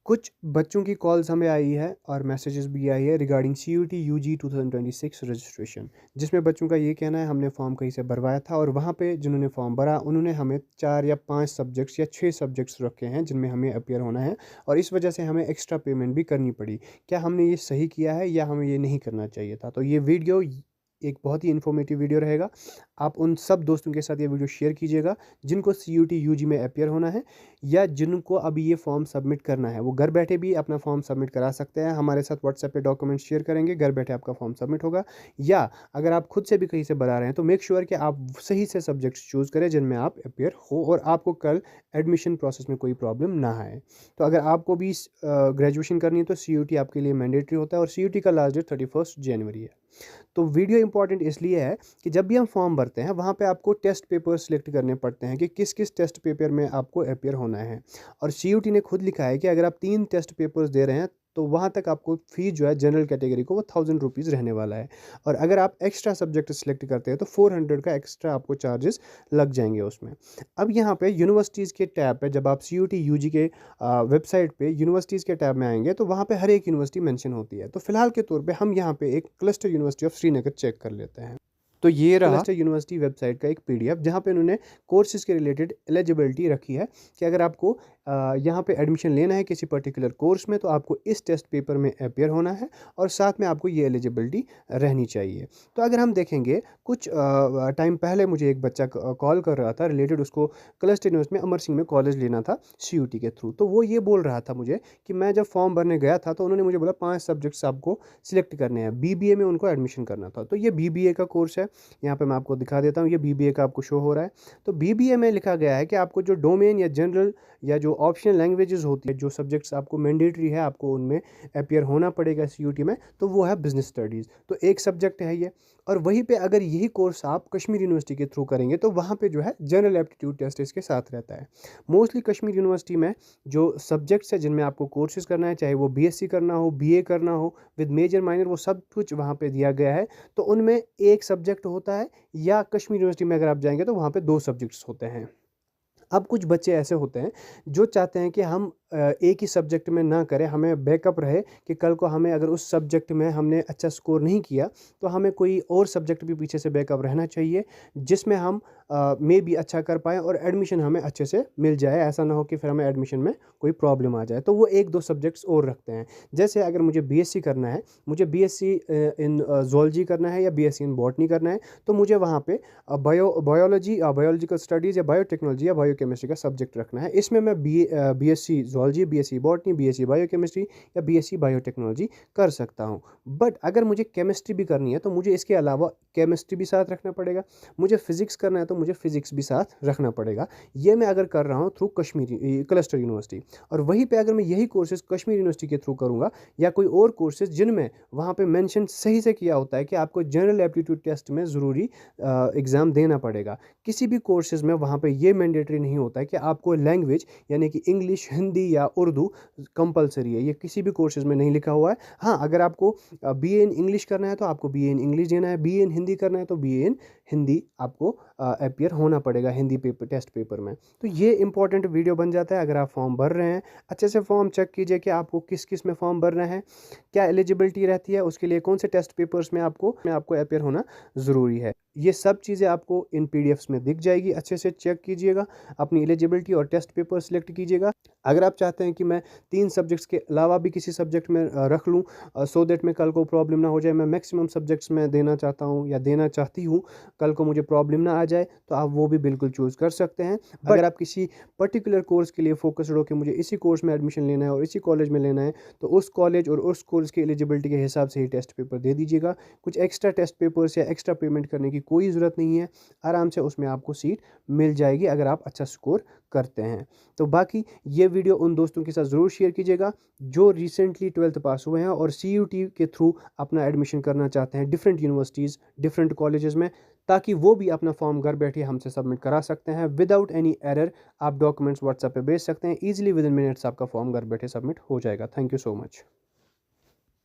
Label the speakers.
Speaker 1: कुछ बच्चों की कॉल्स हमें आई है और मैसेजेस भी आई है रिगार्डिंग CUET UG 2026 रजिस्ट्रेशन, जिसमें बच्चों का ये कहना है हमने फॉर्म कहीं से भरवाया था और वहाँ पे जिन्होंने फॉर्म भरा उन्होंने हमें 4 या 5 सब्जेक्ट्स या 6 सब्जेक्ट्स रखे हैं जिनमें हमें अपीयर होना है और इस वजह से हमें एक्स्ट्रा पेमेंट भी करनी पड़ी। क्या हमने ये सही किया है या हमें ये नहीं करना चाहिए था? तो ये वीडियो एक बहुत ही इन्फॉर्मेटिव वीडियो रहेगा। आप उन सब दोस्तों के साथ ये वीडियो शेयर कीजिएगा जिनको CUET UG में अपीयर होना है या जिनको अभी ये फॉर्म सबमिट करना है। वो घर बैठे भी अपना फॉर्म सबमिट करा सकते हैं, हमारे साथ व्हाट्सएप पे डॉक्यूमेंट शेयर करेंगे, घर बैठे आपका फॉर्म सबमिट होगा। या अगर आप खुद से भी कहीं से भरा रहे हैं तो मेक श्योर कि आप सही से सब्जेक्ट्स चूज़ करें जिनमें आप अपीयर हो और आपको कल एडमिशन प्रोसेस में कोई प्रॉब्लम ना आए। तो अगर आपको भी ग्रेजुएशन करनी है तो CUET आपके लिए मैंडेटरी होता है और CUET का लास्ट डेट 31 जनवरी है। तो वीडियो इंपॉर्टेंट इसलिए है कि जब भी हम फॉर्म भरते हैं वहाँ पे आपको टेस्ट पेपर सिलेक्ट करने पड़ते हैं कि किस किस टेस्ट पेपर में आपको अपीयर होना है। और CUET ने खुद लिखा है कि अगर आप 3 टेस्ट पेपर्स दे रहे हैं तो वहाँ तक आपको फ़ीस जो है जनरल कैटेगरी को वो 1000 रुपीज़ रहने वाला है। और अगर आप एक्स्ट्रा सब्जेक्ट सेलेक्ट करते हैं तो 400 का एक्स्ट्रा आपको चार्जेस लग जाएंगे उसमें। अब यहाँ पे यूनिवर्सिटीज़ के टैब पे जब आप CUET UG के वेबसाइट पे यूनिवर्सिटीज़ के टैब में आएंगे तो वहाँ पे हर एक यूनिवर्सिटी मेंशन होती है। तो फिलहाल के तौर पे हम यहाँ पे एक cluster university of Srinagar check कर लेते हैं। तो ये रहा क्लस्टर यूनिवर्सिटी वेबसाइट का एक PDF जहाँ पे उन्होंने कोर्सेज़ के रिलेटेड एलिजिबिलिटी रखी है कि अगर आपको यहाँ पे एडमिशन लेना है किसी पर्टिकुलर कोर्स में तो आपको इस टेस्ट पेपर में अपीयर होना है और साथ में आपको ये एलिजिबिलिटी रहनी चाहिए। तो अगर हम देखेंगे कुछ टाइम पहले मुझे एक बच्चा कॉल कर रहा था रिलेटेड, उसको क्लस्टर यूनिवर्सिटी में अमर सिंह में कॉलेज लेना था CUET के थ्रू। तो वो ये बोल रहा था मुझे कि मैं जब फॉर्म भरने गया था तो उन्होंने मुझे बोला 5 सब्जेक्ट्स आपको सिलेक्ट करने हैं, BBA में उनको एडमिशन करना था। तो ये BBA का कोर्स है, यहाँ पे मैं आपको दिखा देता हूँ, ये BBA का आपको शो हो रहा है। तो BBA में लिखा गया है कि आपको जो डोमेन या जनरल या जो ऑप्शनल लैंग्वेजेस होती है, जो सब्जेक्ट्स आपको मैंडेटरी है आपको उनमें अपीयर होना पड़ेगा CUET में, तो वो है बिजनेस स्टडीज़। तो एक सब्जेक्ट है ये। और वहीं पे अगर यही कोर्स आप कश्मीर यूनिवर्सिटी के थ्रू करेंगे तो वहाँ पे जो है जनरल एप्टीट्यूड टेस्ट इसके साथ रहता है। मोस्टली कश्मीर यूनिवर्सिटी में जो सब्जेक्ट्स है जिनमें आपको कोर्सेज करना है, चाहे वो BSc करना हो, BA करना हो विद मेजर माइनर, वो सब कुछ वहाँ पे दिया गया है। तो उनमें एक सब्जेक्ट होता है या कश्मीर यूनिवर्सिटी में अगर आप जाएंगे तो वहाँ पे 2 सब्जेक्ट्स होते हैं। अब कुछ बच्चे ऐसे होते हैं जो चाहते हैं कि हम एक ही सब्जेक्ट में ना करें, हमें बैकअप रहे कि कल को हमें अगर उस सब्जेक्ट में हमने अच्छा स्कोर नहीं किया तो हमें कोई और सब्जेक्ट भी पीछे से बैकअप रहना चाहिए जिसमें हम में भी अच्छा कर पाएँ और एडमिशन हमें अच्छे से मिल जाए। ऐसा ना हो कि फिर हमें एडमिशन में कोई प्रॉब्लम आ जाए। तो वो 1-2 सब्जेक्ट्स और रखते हैं। जैसे अगर मुझे BSc करना है, मुझे BSc इन ज़ूलॉजी करना है या BSc इन बॉटनी करना है, तो मुझे वहाँ पे बायोलॉजिकल स्टडीज़ या बायोटेक्नोलॉजी या बायोकेमिस्ट्री का सब्जेक्ट रखना है। इसमें मैं BSc zoology, BSc botany, BSc biochemistry या BSc बायोटेक्नोलॉजी कर सकता हूँ। बट अगर मुझे केमिस्ट्री भी करनी है तो मुझे इसके अलावा केमिस्ट्री भी साथ रखना पड़ेगा। मुझे फिज़िक्स करना है तो मुझे फिज़िक्स भी साथ रखना पड़ेगा। ये मैं अगर कर रहा हूँ थ्रू कश्मीरी क्लस्टर यूनिवर्सिटी। और वहीं पे अगर मैं यही कोर्सेज़ कश्मीर यूनिवर्सिटी के थ्रू करूँगा या कोई और कोर्सेज़ जिनमें वहाँ पे मेंशन सही से किया होता है कि आपको जनरल एप्टीट्यूड टेस्ट में ज़रूरी एग्ज़ाम देना पड़ेगा। किसी भी कोर्सेज़ में वहाँ पे ये मैंडेटरी नहीं होता है कि आपको लैंग्वेज यानी कि इंग्लिश, हिंदी या उर्दू कंपलसरी है। ये किसी भी कोर्सेज़ में नहीं लिखा हुआ है। हाँ, अगर आपको BA इन इंग्लिश करना है तो आपको BA इन इंग्लिश देना है, BA इन हिंदी करना है तो BA इन हिंदी आपको अपीयर होना पड़ेगा हिंदी पेपर टेस्ट पेपर में। तो ये इंपॉर्टेंट वीडियो बन जाता है। अगर आप फॉर्म भर रहे हैं, अच्छे से फॉर्म चेक कीजिए कि आपको किस किस में फॉर्म भरना है, क्या एलिजिबिलिटी रहती है, उसके लिए कौन से टेस्ट पेपर्स में आपको अपीयर होना ज़रूरी है। ये सब चीज़ें आपको इन PDFs में दिख जाएगी। अच्छे से चेक कीजिएगा, अपनी एलिजिबिलिटी और टेस्ट पेपर सेलेक्ट कीजिएगा। अगर आप चाहते हैं कि मैं 3 सब्जेक्ट्स के अलावा भी किसी सब्जेक्ट में रख लूँ सो दैट में कल को प्रॉब्लम ना हो जाए, मैं मैक्सिमम सब्जेक्ट्स में देना चाहता हूँ या देना चाहती हूँ, कल को मुझे प्रॉब्लम ना आ जाए, तो आप वो भी बिल्कुल चूज़ कर सकते हैं। अगर आप किसी पर्टिकुलर कोर्स के लिए फोकस्ड हो कि मुझे इसी कोर्स में एडमिशन लेना है और इसी कॉलेज में लेना है, तो उस कॉलेज और उस कोर्स की एलिजिबिलिटी के हिसाब से ही टेस्ट पेपर दे दीजिएगा। कुछ एक्स्ट्रा टेस्ट पेपर्स या एक्स्ट्रा पेमेंट करने की कोई ज़रूरत नहीं है। आराम से उसमें आपको सीट मिल जाएगी अगर आप अच्छा स्कोर करते हैं। तो बाकी ये वीडियो उन दोस्तों के साथ ज़रूर शेयर कीजिएगा जो रिसेंटली 12th पास हुए हैं और CUET के थ्रू अपना एडमिशन करना चाहते हैं डिफरेंट यूनिवर्सिटीज़, डिफरेंट कॉलेजेस में, ताकि वो भी अपना फॉर्म घर बैठे हमसे सबमिट करा सकते हैं विदाउट एनी एरर। आप डॉक्यूमेंट्स व्हाट्सएप पे भेज सकते हैं, ईजिली विद इन मिनट्स आपका फॉर्म घर बैठे सबमिट हो जाएगा। Thank you so much.